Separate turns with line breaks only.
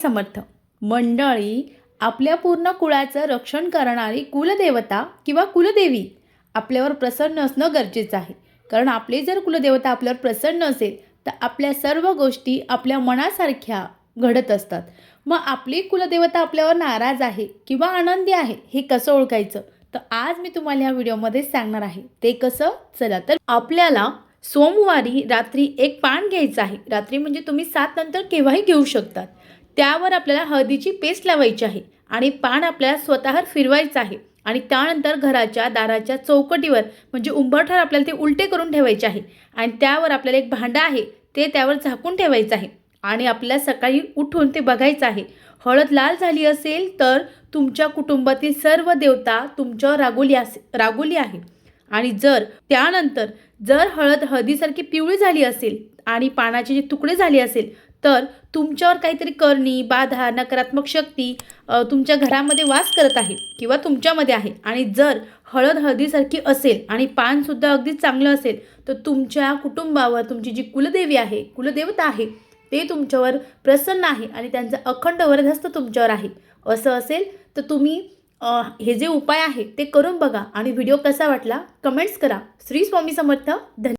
समर्थ मंडळी, आपल्या पूर्ण कुळाचं रक्षण करणारी कुलदेवता किंवा कुलदेवी आपल्यावर प्रसन्न असणं गरजेचं आहे. कारण आपली जर कुलदेवता आपल्यावर प्रसन्न असेल तर आपल्या सर्व गोष्टी आपल्या मनासारख्या घडत असतात. मग आपली कुलदेवता आपल्यावर नाराज आहे किंवा आनंदी आहे हे कसं ओळखायचं, तर आज मी तुम्हाला ह्या व्हिडिओमध्ये सांगणार आहे. ते कसं, चला तर आपल्याला सोमवारी रात्री एक पान घ्यायचं आहे. रात्री म्हणजे तुम्ही 7 नंतर केव्हाही घेऊ शकतात. त्यावर आपल्याला हळदीची पेस्ट लावायची आहे आणि पान आपल्याला स्वतःवर फिरवायचं आहे आणि त्यानंतर घराच्या दाराच्या चौकटीवर म्हणजे उंबरठ्यावर आपल्याला ते उलटे करून ठेवायचे आहे आणि त्यावर आपल्याला एक भांडं आहे ते त्यावर झाकून ठेवायचं आहे आणि आपल्याला सकाळी उठून ते बघायचं आहे. हळद लाल झाली असेल तर तुमच्या कुटुंबातील सर्व देवता तुमच्यावर रागवली आहे आणि जर हळद हळदीसारखी पिवळी झाली असेल आणि पानाचे जे तुकडे झाले असेल तर तुमच्यावर काहीतरी करणी, बाधा, नकारात्मक शक्ती तुमच्या घरामध्ये वास करत आहे किंवा तुमच्यामध्ये आहे. आणि जर हळद हळदीसारखी असेल आणि पानसुद्धा अगदी चांगलं असेल तर तुमच्या कुटुंबावर तुमची जी कुलदेवी आहे, कुलदेवता आहे, ते तुमच्यावर प्रसन्न आहे आणि त्यांचा अखंड वरदहस्त तुमच्यावर आहे. असं असेल तर तुम्ही हे जे उपाय आहे ते करून बघा आणि व्हिडिओ कसा वाटला कमेंट्स करा. श्री स्वामी समर्थ. धन्यवाद.